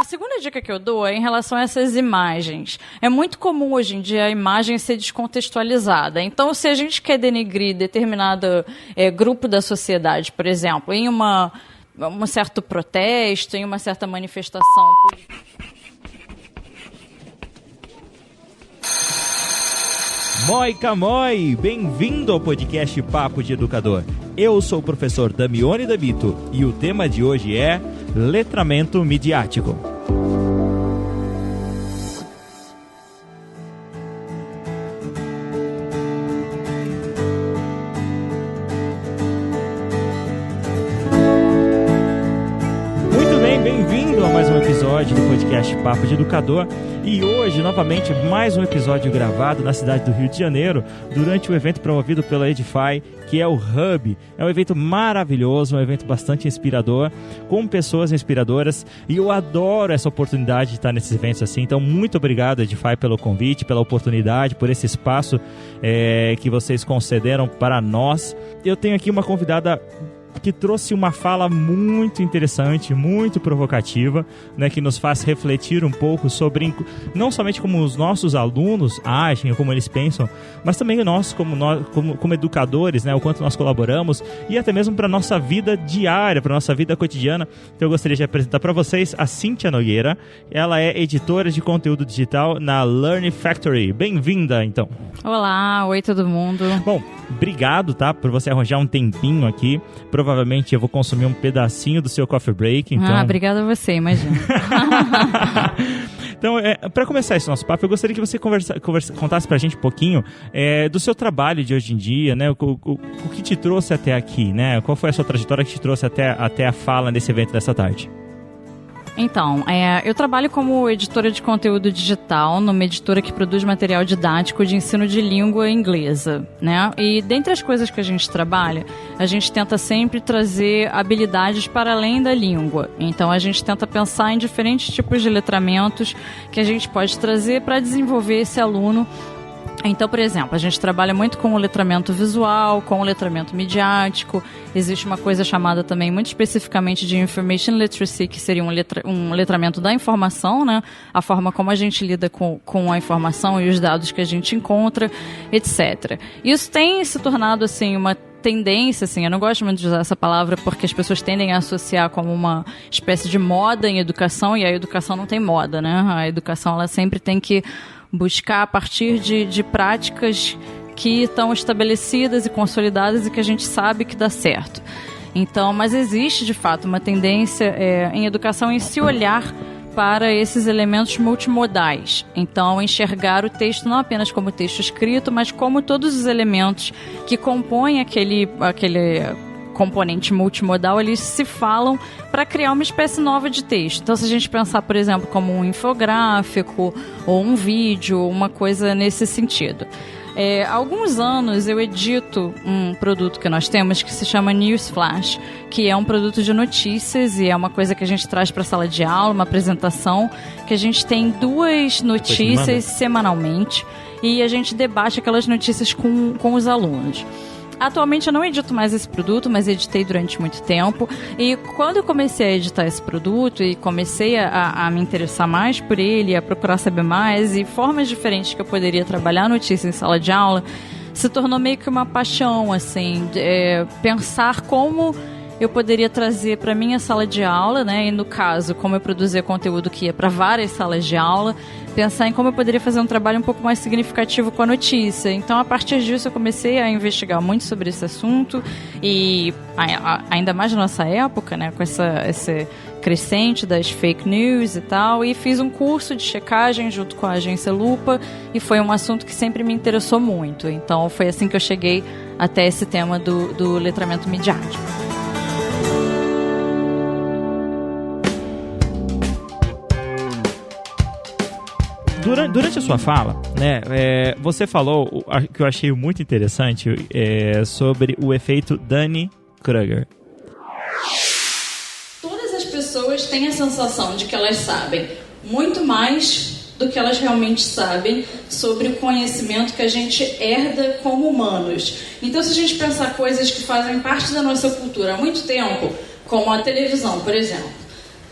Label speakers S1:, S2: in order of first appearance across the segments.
S1: A segunda dica que eu dou é em relação a essas imagens. É muito comum hoje em dia a imagem ser descontextualizada. Então, se a gente quer denegrir determinado grupo da sociedade, por exemplo, em um certo protesto, em uma certa manifestação política.
S2: Moi Camoi, bem-vindo ao podcast Papo de Educador. Eu sou o professor Damione Dabito e o tema de hoje é letramento midiático. Bem-vindo a mais um episódio do podcast Papo de Educador. E hoje, novamente, mais um episódio gravado na cidade do Rio de Janeiro, durante o evento promovido pela Edify, que é o Hub. É um evento maravilhoso, um evento bastante inspirador, com pessoas inspiradoras, e eu adoro essa oportunidade de estar nesses eventos assim. Então, muito obrigado, Edify, pelo convite, pela oportunidade, por esse espaço que vocês concederam para nós. Eu tenho aqui uma convidada que trouxe uma fala muito interessante, muito provocativa, né, que nos faz refletir um pouco sobre, não somente como os nossos alunos agem, como eles pensam, mas também nós, como educadores, né, o quanto nós colaboramos, e até mesmo para a nossa vida diária, para a nossa vida cotidiana. Então eu gostaria de apresentar para vocês a Cíntia Nogueira. Ela é editora de conteúdo digital na Learning Factory. Bem-vinda, então.
S1: Olá, oi todo mundo.
S2: Bom, obrigado, tá, por você arranjar um tempinho aqui. Provavelmente eu vou consumir um pedacinho do seu coffee break. Então...
S1: obrigada a você, imagina.
S2: Então, para começar esse nosso papo, eu gostaria que você contasse pra gente um pouquinho do seu trabalho de hoje em dia, né? O que te trouxe até aqui, né? Qual foi a sua trajetória que te trouxe até a fala nesse evento dessa tarde?
S1: Então, eu trabalho como editora de conteúdo digital numa editora que produz material didático de ensino de língua inglesa, né? E dentre as coisas que a gente trabalha, a gente tenta sempre trazer habilidades para além da língua. Então, a gente tenta pensar em diferentes tipos de letramentos que a gente pode trazer para desenvolver esse aluno. Então, por exemplo, a gente trabalha muito com o letramento visual, com o letramento midiático. Existe uma coisa chamada também, muito especificamente, de Information Literacy, que seria um letramento da informação, né? A forma como a gente lida com a informação e os dados que a gente encontra, etc. Isso tem se tornado, assim, uma tendência, assim, eu não gosto muito de usar essa palavra porque as pessoas tendem a associar como uma espécie de moda em educação, e a educação não tem moda, né? A educação, ela sempre tem que buscar a partir de práticas que estão estabelecidas e consolidadas e que a gente sabe que dá certo. Então, mas existe, de fato, uma tendência em educação em se olhar para esses elementos multimodais. Então, enxergar o texto não apenas como texto escrito, mas como todos os elementos que compõem aquele componente multimodal, eles se falam para criar uma espécie nova de texto. Então, se a gente pensar, por exemplo, como um infográfico ou um vídeo, uma coisa nesse sentido. Há alguns anos eu edito um produto que nós temos que se chama News Flash, que é um produto de notícias e é uma coisa que a gente traz para a sala de aula, uma apresentação, que a gente tem 2 notícias semanalmente e a gente debate aquelas notícias com os alunos. Atualmente eu não edito mais esse produto, mas editei durante muito tempo. E quando eu comecei a editar esse produto e comecei a me interessar mais por ele, a procurar saber mais e formas diferentes que eu poderia trabalhar notícia em sala de aula, se tornou meio que uma paixão, assim, pensar como eu poderia trazer para minha sala de aula, né? E no caso, como eu produzia conteúdo que ia para várias salas de aula, pensar em como eu poderia fazer um trabalho um pouco mais significativo com a notícia. Então, a partir disso, eu comecei a investigar muito sobre esse assunto e ainda mais na nossa época, né? Com esse crescente das fake news e tal, e fiz um curso de checagem junto com a agência Lupa e foi um assunto que sempre me interessou muito. Então, foi assim que eu cheguei até esse tema do letramento midiático.
S2: Durante a sua fala, né, você falou, que eu achei muito interessante, sobre o efeito Dunning-Kruger.
S1: Todas as pessoas têm a sensação de que elas sabem muito mais do que elas realmente sabem sobre o conhecimento que a gente herda como humanos. Então, se a gente pensar coisas que fazem parte da nossa cultura há muito tempo, como a televisão, por exemplo,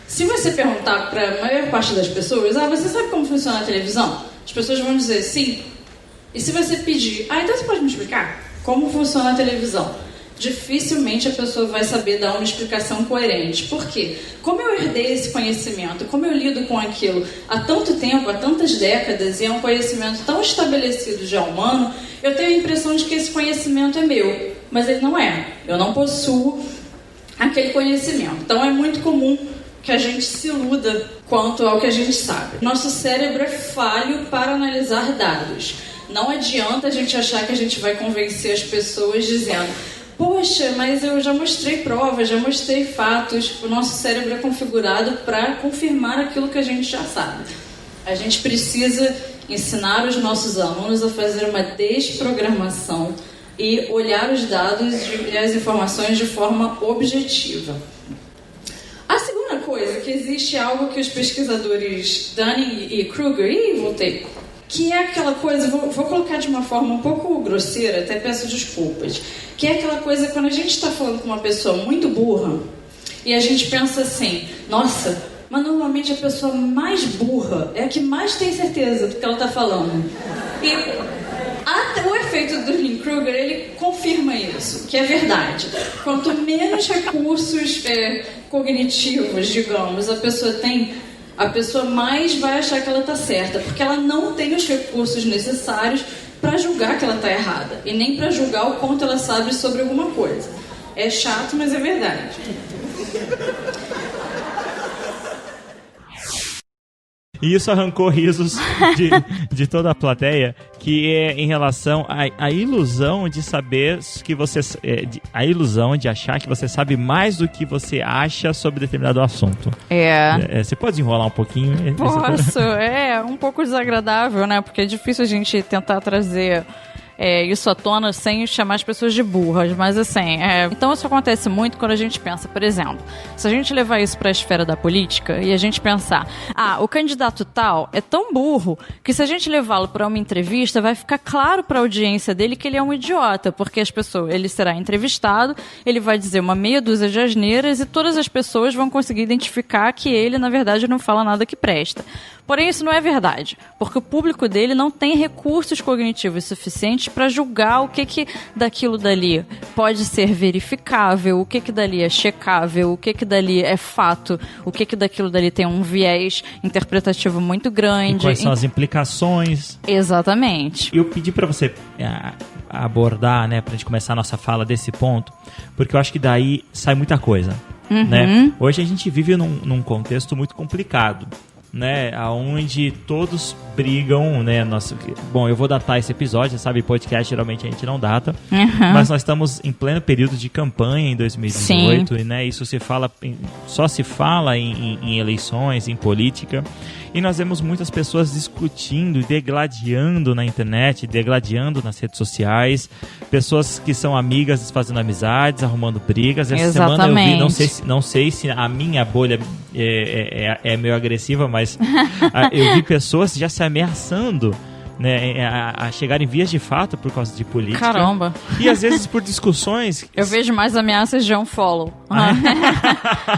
S1: Se você perguntar para a maior parte das pessoas, você sabe como funciona a televisão? As pessoas vão dizer sim. E se você pedir, então você pode me explicar como funciona a televisão? Dificilmente a pessoa vai saber dar uma explicação coerente. Por quê? Como eu herdei esse conhecimento, como eu lido com aquilo há tanto tempo, há tantas décadas, e é um conhecimento tão estabelecido já humano, eu tenho a impressão de que esse conhecimento é meu, mas ele não é. Eu não possuo aquele conhecimento. Então é muito comum que a gente se iluda quanto ao que a gente sabe. Nosso cérebro é falho para analisar dados. Não adianta a gente achar que a gente vai convencer as pessoas dizendo: poxa, mas eu já mostrei provas, já mostrei fatos. O nosso cérebro é configurado para confirmar aquilo que a gente já sabe. A gente precisa ensinar os nossos alunos a fazer uma desprogramação e olhar os dados e as informações de forma objetiva. A segunda coisa, que existe algo que os pesquisadores Dunning e Kruger, voltei, que é aquela coisa, vou colocar de uma forma um pouco grosseira, até peço desculpas, que é aquela coisa quando a gente está falando com uma pessoa muito burra e a gente pensa assim: nossa, mas normalmente a pessoa mais burra é a que mais tem certeza do que ela está falando. E o efeito do Dunning-Kruger, ele confirma isso, que é verdade. Quanto menos recursos cognitivos, digamos, a pessoa tem, a pessoa mais vai achar que ela está certa, porque ela não tem os recursos necessários para julgar que ela está errada, e nem para julgar o quanto ela sabe sobre alguma coisa. É chato, mas é verdade.
S2: E isso arrancou risos de toda a plateia, que é em relação à ilusão de saber que você... a ilusão de achar que você sabe mais do que você acha sobre determinado assunto. Você pode desenrolar um pouquinho?
S1: Posso. É um pouco desagradável, né? Porque é difícil a gente tentar trazer isso à tona sem chamar as pessoas de burras, mas assim, então isso acontece muito quando a gente pensa, por exemplo, se a gente levar isso para a esfera da política e a gente pensar, o candidato tal é tão burro que se a gente levá-lo para uma entrevista vai ficar claro para a audiência dele que ele é um idiota, porque ele será entrevistado, ele vai dizer uma meia dúzia de asneiras e todas as pessoas vão conseguir identificar que ele, na verdade, não fala nada que presta. Porém, isso não é verdade, porque o público dele não tem recursos cognitivos suficientes para julgar o que daquilo dali pode ser verificável, o que dali é checável, o que dali é fato, o que daquilo dali tem um viés interpretativo muito grande.
S2: E quais são as implicações.
S1: Exatamente.
S2: Eu pedi para você abordar, né, pra gente começar a nossa fala desse ponto, porque eu acho que daí sai muita coisa, né? Hoje a gente vive num contexto muito complicado, né, aonde todos brigam, né, bom, eu vou datar esse episódio, sabe, podcast geralmente a gente não data, mas nós estamos em pleno período de campanha em 2018, e, né, isso só se fala em eleições, em política, e nós vemos muitas pessoas discutindo, degladiando na internet, degladiando nas redes sociais, pessoas que são amigas fazendo amizades, arrumando brigas. Essa semana eu vi, não sei se a minha bolha é meio agressiva, mas eu vi pessoas já se ameaçando, né, a chegar em vias de fato por causa de política.
S1: Caramba.
S2: E às vezes por discussões...
S1: Eu vejo mais ameaças de unfollow.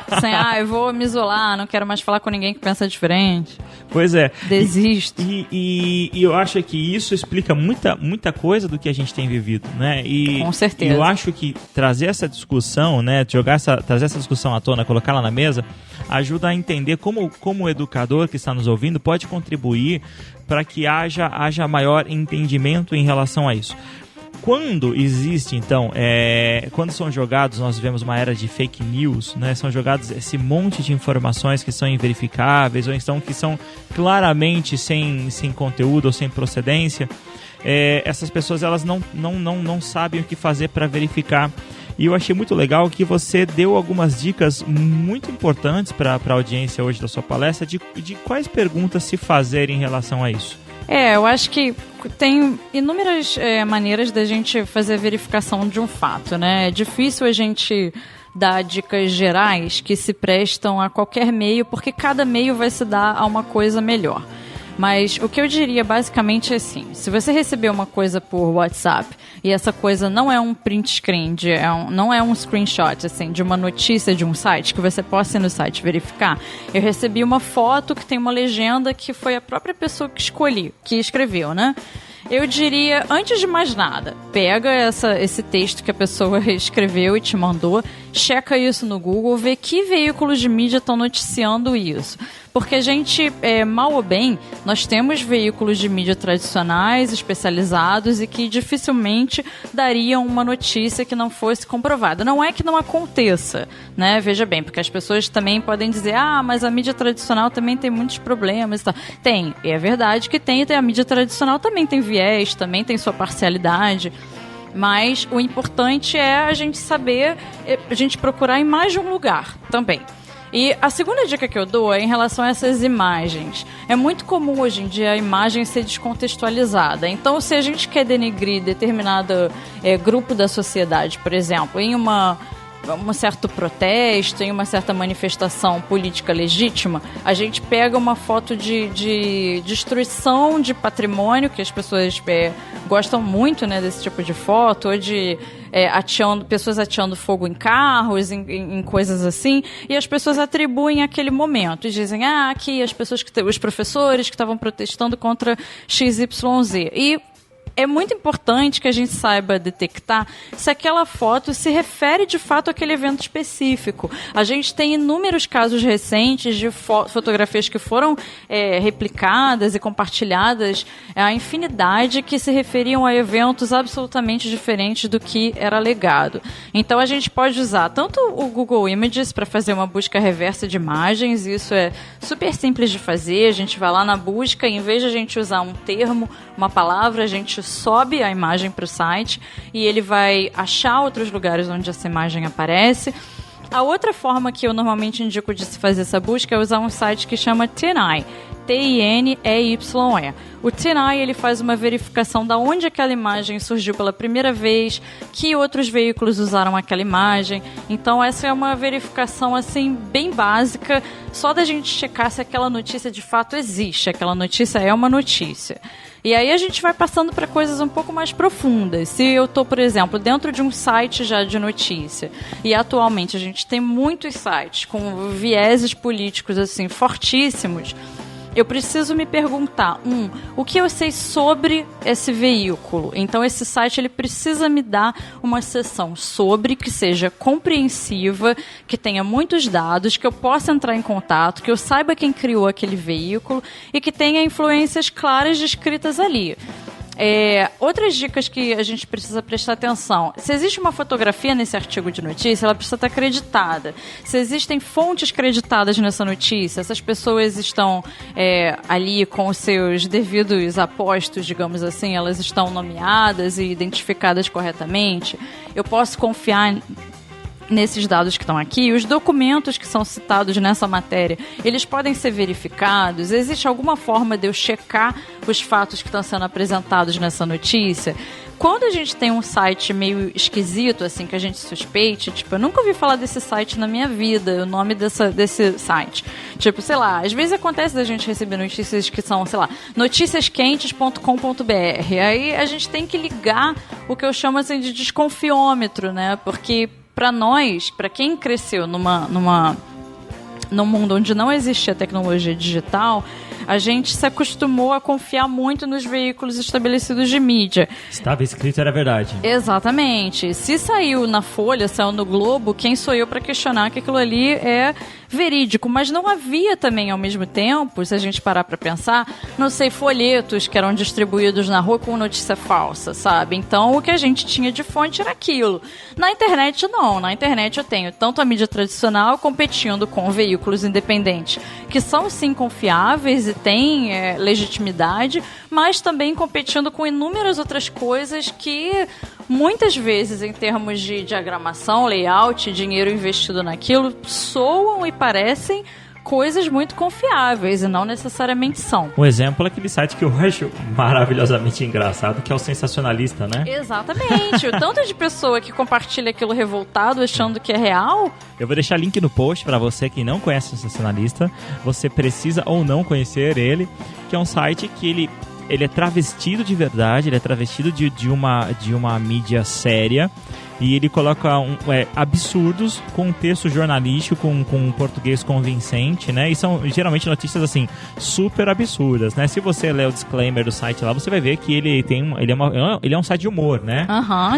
S1: Assim, eu vou me isolar, não quero mais falar com ninguém que pensa diferente.
S2: Pois é.
S1: Desisto.
S2: E eu acho que isso explica muita coisa do que a gente tem vivido, né?
S1: Com certeza.
S2: E eu acho que trazer essa discussão, né, trazer essa discussão à tona, colocá-la na mesa, ajuda a entender como o educador que está nos ouvindo pode contribuir para que haja maior entendimento em relação a isso. Quando existe, então, quando são jogados, nós vivemos uma era de fake news, né? São jogados esse monte de informações que são inverificáveis ou então que são claramente sem conteúdo ou sem procedência. Essas pessoas elas não sabem o que fazer para verificar. E eu achei muito legal que você deu algumas dicas muito importantes para a audiência hoje da sua palestra de quais perguntas se fazer em relação a isso.
S1: Eu acho que tem inúmeras maneiras da gente fazer a verificação de um fato, né? É difícil a gente dar dicas gerais que se prestam a qualquer meio, porque cada meio vai se dar a uma coisa melhor. Mas o que eu diria basicamente é assim, se você receber uma coisa por WhatsApp e essa coisa não é um print screen, não é um screenshot assim, de uma notícia de um site, que você possa ir no site verificar, eu recebi uma foto que tem uma legenda que foi a própria pessoa que escreveu, né? Eu diria, antes de mais nada, pega esse texto que a pessoa escreveu e te mandou, checa isso no Google, vê que veículos de mídia estão noticiando isso. Porque a gente, mal ou bem, nós temos veículos de mídia tradicionais, especializados e que dificilmente dariam uma notícia que não fosse comprovada. Não é que não aconteça, né? Veja bem, porque as pessoas também podem dizer, mas a mídia tradicional também tem muitos problemas e tal. Tem, e é verdade que tem, a mídia tradicional também tem viés, também tem sua parcialidade. Mas o importante é a gente saber, a gente procurar em mais de um lugar também. E a segunda dica que eu dou é em relação a essas imagens. É muito comum hoje em dia a imagem ser descontextualizada. Então, se a gente quer denegrir determinado grupo da sociedade, por exemplo, em um certo protesto, em uma certa manifestação política legítima, a gente pega uma foto de destruição de patrimônio, que as pessoas gostam muito, né, desse tipo de foto, ou de pessoas ateando fogo em carros, em coisas assim, e as pessoas atribuem aquele momento e dizem, aqui os professores que estavam protestando contra XYZ. E é muito importante que a gente saiba detectar se aquela foto se refere de fato àquele evento específico. A gente tem inúmeros casos recentes de fotografias que foram replicadas e compartilhadas, a infinidade, que se referiam a eventos absolutamente diferentes do que era alegado. Então a gente pode usar tanto o Google Images para fazer uma busca reversa de imagens, isso é super simples de fazer, a gente vai lá na busca e em vez de a gente usar um termo, uma palavra, a gente sobe a imagem para o site e ele vai achar outros lugares onde essa imagem aparece. A outra forma que eu normalmente indico de se fazer essa busca é usar um site que chama TinEye, T-I-N-E-Y-E. O TinEye, ele faz uma verificação de onde aquela imagem surgiu pela primeira vez, que outros veículos usaram aquela imagem. Então essa é uma verificação assim bem básica, só da gente checar se aquela notícia de fato existe, aquela notícia é uma notícia. E aí a gente vai passando para coisas um pouco mais profundas. Se eu estou, por exemplo, dentro de um site já de notícia, e atualmente a gente tem muitos sites com vieses políticos assim fortíssimos, eu preciso me perguntar, o que eu sei sobre esse veículo? Então esse site ele precisa me dar uma seção sobre, que seja compreensiva, que tenha muitos dados, que eu possa entrar em contato, que eu saiba quem criou aquele veículo e que tenha influências claras descritas ali. Outras dicas que a gente precisa prestar atenção: se existe uma fotografia nesse artigo de notícia, ela precisa estar acreditada. Se existem fontes creditadas nessa notícia, essas pessoas estão ali com os seus devidos apostos, digamos assim, elas estão nomeadas e identificadas corretamente, eu posso confiar nesses dados que estão aqui. Os documentos que são citados nessa matéria, eles podem ser verificados? Existe alguma forma de eu checar os fatos que estão sendo apresentados nessa notícia? Quando a gente tem um site meio esquisito, assim, que a gente suspeite, tipo, eu nunca ouvi falar desse site na minha vida, o nome desse site. Tipo, sei lá, às vezes acontece da gente receber notícias que são, sei lá, noticiasquentes.com.br. Aí a gente tem que ligar o que eu chamo, assim, de desconfiômetro, né? Porque para nós, para quem cresceu num mundo onde não existia tecnologia digital, a gente se acostumou a confiar muito nos veículos estabelecidos de mídia.
S2: Estava escrito, era verdade.
S1: Exatamente. Se saiu na Folha, saiu no Globo, quem sou eu para questionar que aquilo ali é verídico? Mas não havia também, ao mesmo tempo, se a gente parar para pensar, não sei, folhetos que eram distribuídos na rua com notícia falsa, sabe? Então, o que a gente tinha de fonte era aquilo. Na internet, não. Na internet eu tenho tanto a mídia tradicional competindo com veículos independentes, que são, sim, confiáveis e têm legitimidade, mas também competindo com inúmeras outras coisas que, muitas vezes, em termos de diagramação, layout, dinheiro investido naquilo, soam e parecem coisas muito confiáveis e não necessariamente são.
S2: Um exemplo é aquele site que eu acho maravilhosamente engraçado, que é o Sensacionalista, né?
S1: Exatamente. O tanto de pessoa que compartilha aquilo revoltado achando que é real.
S2: Eu vou deixar link no post para você que não conhece o Sensacionalista. Você precisa ou não conhecer ele, que é um site que ele é travestido de verdade, ele é travestido de uma mídia séria. E ele coloca absurdos com um texto jornalístico, com um português convincente, né? E são geralmente notícias, assim, super absurdas, né? Se você ler o disclaimer do site lá, você vai ver que ele é um site de humor, né?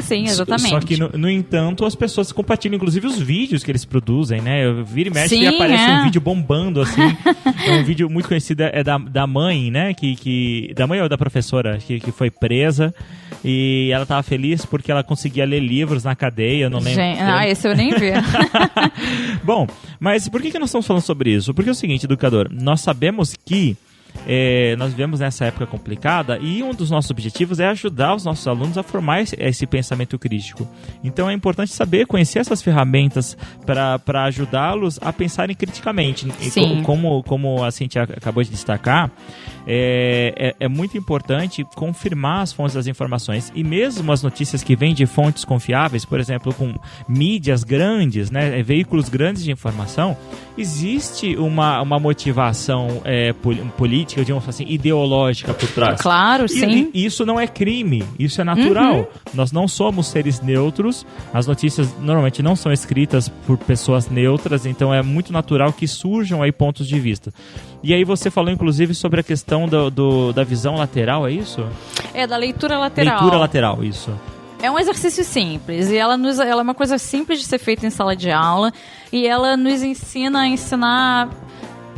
S1: Sim, exatamente.
S2: Só que, no entanto, as pessoas compartilham, inclusive, os vídeos que eles produzem, né? Eu viro e mexe e aparece um vídeo bombando, assim. É um vídeo muito conhecido, da mãe, né? Da mãe ou da professora que foi presa. E ela tava feliz porque ela conseguia ler livros na cadeia, não lembro.
S1: Esse eu nem vi.
S2: Bom, mas por que nós estamos falando sobre isso? Porque é o seguinte, educador, nós sabemos que nós vivemos nessa época complicada e um dos nossos objetivos é ajudar os nossos alunos a formar esse pensamento crítico. Então é importante saber, conhecer essas ferramentas para ajudá-los a pensarem criticamente.
S1: Sim.
S2: Como a Cintia acabou de destacar, é muito importante confirmar as fontes das informações. E mesmo as notícias que vêm de fontes confiáveis, por exemplo, com mídias grandes, né, veículos grandes de informação, existe uma motivação política, digamos assim, ideológica por trás.
S1: Claro, sim.
S2: E isso não é crime, isso é natural. Uhum. Nós não somos seres neutros, as notícias normalmente não são escritas por pessoas neutras, então é muito natural que surjam aí pontos de vista. E aí você falou, inclusive, sobre a questão da visão lateral, é isso?
S1: Da leitura lateral.
S2: Leitura lateral, isso.
S1: É um exercício simples e ela é uma coisa simples de ser feita em sala de aula e ela nos ensina a ensinar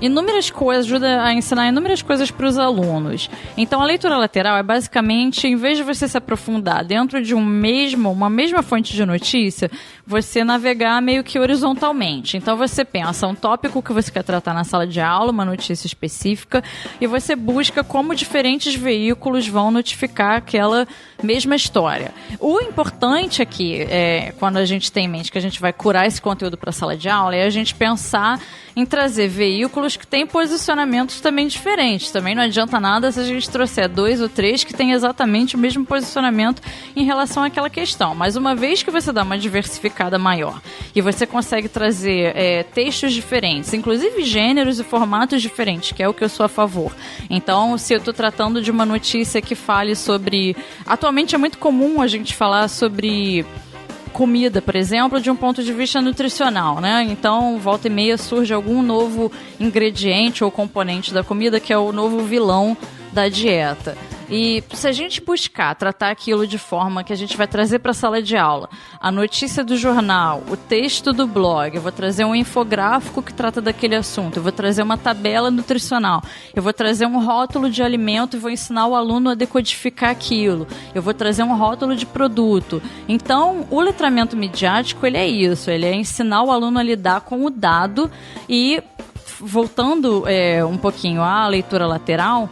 S1: inúmeras coisas, ajuda a ensinar inúmeras coisas para os alunos. Então a leitura lateral é basicamente, em vez de você se aprofundar dentro de uma mesma fonte de notícia, você navegar meio que horizontalmente. Então você pensa um tópico que você quer tratar na sala de aula, uma notícia específica, e você busca como diferentes veículos vão notificar aquela mesma história. O importante aqui, quando a gente tem em mente que a gente vai curar esse conteúdo para a sala de aula, é a gente pensar em trazer veículos que têm posicionamentos também diferentes. Também não adianta nada se a gente trouxer 2 ou 3 que têm exatamente o mesmo posicionamento em relação àquela questão. Mas uma vez que você dá uma diversificada maior e você consegue trazer textos diferentes, inclusive gêneros e formatos diferentes, que é o que eu sou a favor. Então, se eu estou tratando de uma notícia que fale sobre... Atualmente é muito comum a gente falar sobre comida, por exemplo, de um ponto de vista nutricional, né? Então, volta e meia surge algum novo ingrediente ou componente da comida que é o novo vilão da dieta. E se a gente buscar tratar aquilo de forma que a gente vai trazer para a sala de aula, a notícia do jornal, o texto do blog, eu vou trazer um infográfico que trata daquele assunto, eu vou trazer uma tabela nutricional, eu vou trazer um rótulo de alimento e vou ensinar o aluno a decodificar aquilo, eu vou trazer um rótulo de produto. Então, o letramento midiático, ele é isso, ele é ensinar o aluno a lidar com o dado e, voltando um pouquinho à leitura lateral,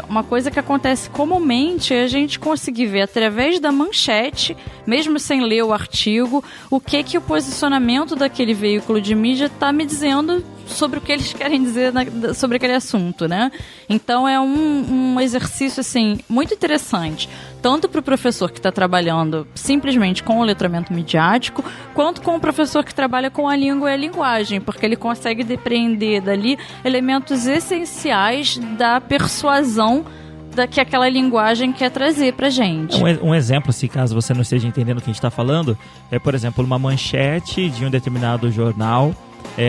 S1: uma coisa que acontece comumente é a gente conseguir ver através da manchete, mesmo sem ler o artigo, o que o posicionamento daquele veículo de mídia está me dizendo sobre o que eles querem dizer sobre aquele assunto, né? Então é um exercício assim, muito interessante, tanto para o professor que está trabalhando simplesmente com o letramento midiático, quanto com o professor que trabalha com a língua e a linguagem, porque ele consegue depreender dali elementos essenciais da persuasão que aquela linguagem quer trazer pra gente.
S2: Um exemplo, se caso você não esteja entendendo o que a gente está falando, é, por exemplo, uma manchete de um determinado jornal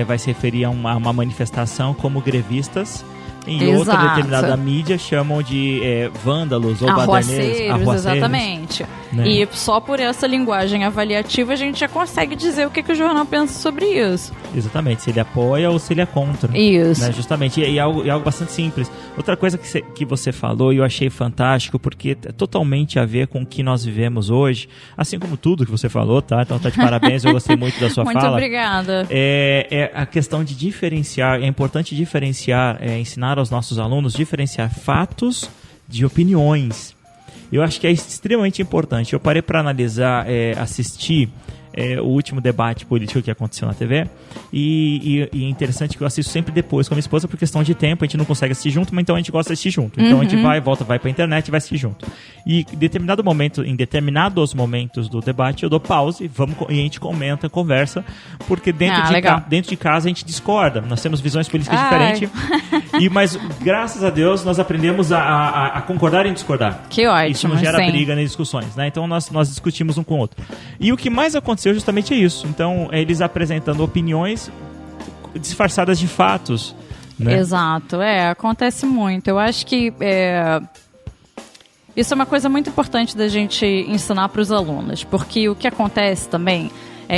S2: vai se referir a uma manifestação como grevistas. Em outra determinada mídia chamam de vândalos ou
S1: arruaceiros, exatamente.
S2: Né?
S1: E só por essa linguagem avaliativa a gente já consegue dizer o que o jornal pensa sobre isso.
S2: Exatamente, se ele apoia ou se ele é contra.
S1: Isso.
S2: Né? Justamente, e algo bastante simples. Outra coisa que você falou e eu achei fantástico, porque é totalmente a ver com o que nós vivemos hoje, assim como tudo que você falou, tá? Então tá de parabéns, eu gostei muito da sua fala.
S1: Muito obrigada.
S2: É a questão de diferenciar, é importante diferenciar, ensinar aos nossos alunos diferenciar fatos de opiniões. Eu acho que é extremamente importante. Eu parei para analisar, assistir o último debate político que aconteceu na TV. E é interessante que eu assisto sempre depois com a minha esposa, por questão de tempo, a gente não consegue assistir junto, mas então a gente gosta de assistir junto. Então a gente vai pra internet e vai assistir junto. E em determinados momentos do debate, eu dou pause e a gente comenta, conversa, porque dentro de casa a gente discorda. Nós temos visões políticas diferentes. Mas graças a Deus nós aprendemos a concordar e discordar.
S1: Que ótimo.
S2: Isso não gera briga nem discussões, né? Então nós discutimos um com o outro. E o que mais aconteceu justamente é isso. Então, eles apresentando opiniões disfarçadas de fatos, né?
S1: Exato, acontece muito. Eu acho que isso é uma coisa muito importante da gente ensinar para os alunos, porque o que acontece também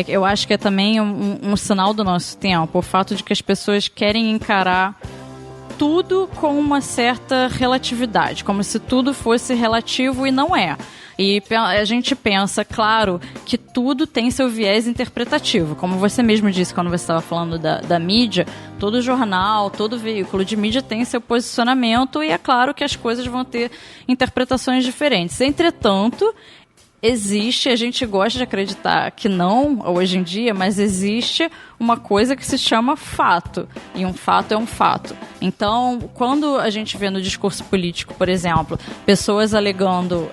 S1: eu acho que é também um sinal do nosso tempo, o fato de que as pessoas querem encarar tudo com uma certa relatividade, como se tudo fosse relativo e não é. E a gente pensa, claro, que tudo tem seu viés interpretativo. Como você mesmo disse quando você estava falando da mídia, todo jornal, todo veículo de mídia tem seu posicionamento e é claro que as coisas vão ter interpretações diferentes. Entretanto, a gente gosta de acreditar que não, hoje em dia, mas existe uma coisa que se chama fato, e um fato é um fato. Então, quando a gente vê no discurso político, por exemplo, pessoas alegando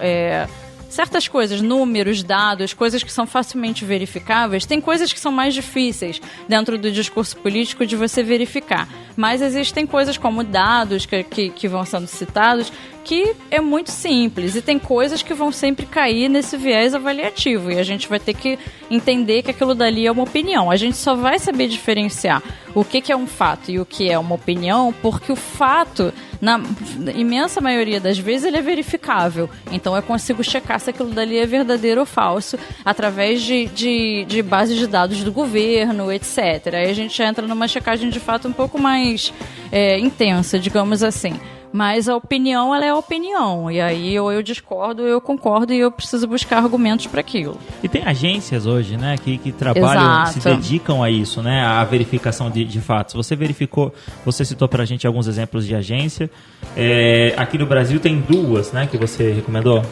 S1: certas coisas, números, dados, coisas que são facilmente verificáveis, tem coisas que são mais difíceis dentro do discurso político de você verificar, mas existem coisas como dados que vão sendo citados que é muito simples, e tem coisas que vão sempre cair nesse viés avaliativo, e a gente vai ter que entender que aquilo dali é uma opinião. A gente só vai saber diferenciar o que é um fato e o que é uma opinião, porque o fato, na imensa maioria das vezes, ele é verificável. Então eu consigo checar se aquilo dali é verdadeiro ou falso através de bases de dados do governo, etc. Aí a gente entra numa checagem de fato um pouco mais intensa, digamos assim. Mas a opinião, ela é a opinião. E aí ou eu discordo, ou eu concordo, e eu preciso buscar argumentos para aquilo.
S2: E tem agências hoje, né, que trabalham, se dedicam a isso, né, a verificação de fatos. Você citou pra gente alguns exemplos de agência. Aqui no Brasil tem duas, né, que você recomendou?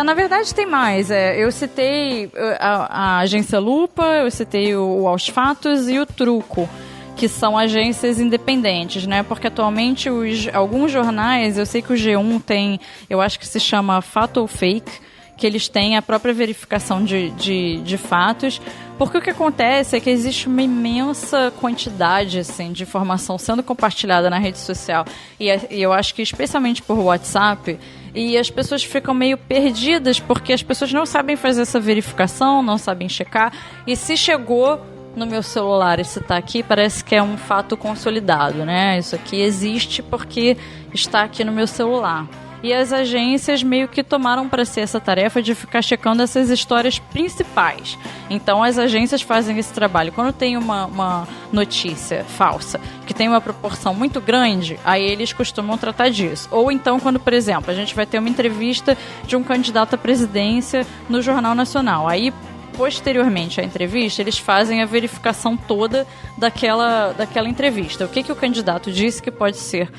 S1: Na verdade tem mais. Eu citei a agência Lupa, eu citei o Aos Fatos e o Truco, que são agências independentes, né? Porque atualmente alguns jornais, eu sei que o G1 tem, eu acho que se chama Fato ou Fake, que eles têm a própria verificação de fatos, porque o que acontece é que existe uma imensa quantidade assim, de informação sendo compartilhada na rede social, e eu acho que especialmente por WhatsApp, e as pessoas ficam meio perdidas, porque as pessoas não sabem fazer essa verificação, não sabem checar, e se chegou no meu celular, esse tá aqui, parece que é um fato consolidado, né? Isso aqui existe porque está aqui no meu celular. E as agências meio que tomaram para si essa tarefa de ficar checando essas histórias principais. Então as agências fazem esse trabalho. Quando tem uma notícia falsa que tem uma proporção muito grande, aí eles costumam tratar disso. Ou então quando, por exemplo, a gente vai ter uma entrevista de um candidato à presidência no Jornal Nacional. Aí, posteriormente à entrevista, eles fazem a verificação toda daquela entrevista. O que o candidato disse que pode ser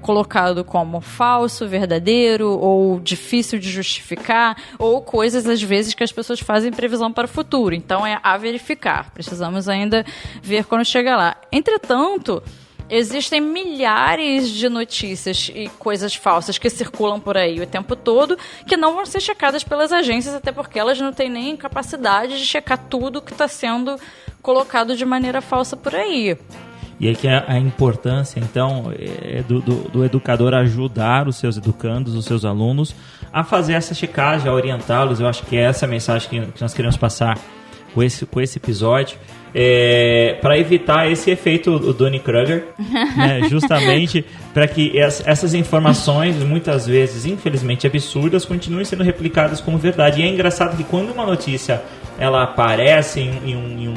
S1: colocado como falso, verdadeiro, ou difícil de justificar, ou coisas, às vezes, que as pessoas fazem previsão para o futuro. Então, é a verificar. Precisamos ainda ver quando chega lá. Entretanto, existem milhares de notícias e coisas falsas que circulam por aí o tempo todo, que não vão ser checadas pelas agências, até porque elas não têm nem capacidade de checar tudo que está sendo colocado de maneira falsa por aí.
S2: E aí que é a importância, então, do educador ajudar os seus educandos, os seus alunos, a fazer essa checagem, a orientá-los. Eu acho que é essa a mensagem que nós queremos passar com esse episódio. Para evitar esse efeito Dunning-Kruger, né? Justamente para que essas informações, muitas vezes, infelizmente absurdas, continuem sendo replicadas como verdade. E é engraçado que quando uma notícia ela aparece em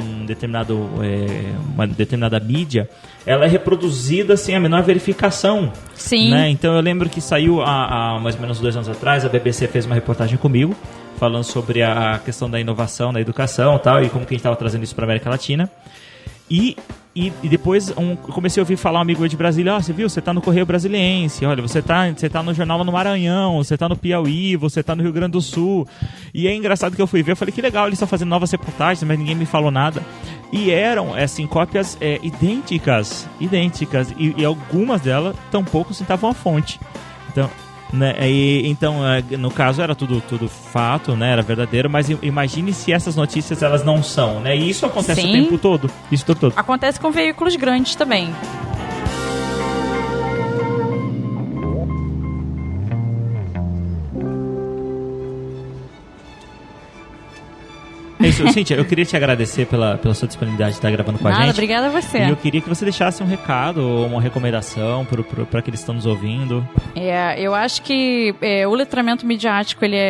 S2: uma determinada mídia, ela é reproduzida sem a menor verificação.
S1: Sim.
S2: Né? Então eu lembro que saiu há mais ou menos 2 anos atrás, a BBC fez uma reportagem comigo, falando sobre a questão da inovação na educação e tal, e como que a gente estava trazendo isso para a América Latina. E depois eu comecei a ouvir falar um amigo de Brasília, você viu, você tá no Correio Brasiliense, olha, você tá no Jornal no Maranhão, você tá no Piauí, você tá no Rio Grande do Sul. E é engraçado que eu fui ver, eu falei, que legal, eles estão fazendo novas reportagens, mas ninguém me falou nada. E eram, assim, cópias idênticas, e algumas delas tampouco citavam a fonte. Então... Né? Então, no caso era tudo fato, né? Era verdadeiro, mas imagine se essas notícias elas não são, né? E isso acontece o tempo todo. Isso o tempo todo.
S1: Acontece com veículos grandes também.
S2: É isso, Cíntia, eu queria te agradecer pela sua disponibilidade de estar gravando com a gente.
S1: Obrigada a você.
S2: E eu queria que você deixasse um recado ou uma recomendação para aqueles que estão nos ouvindo.
S1: Eu acho que o letramento midiático ele é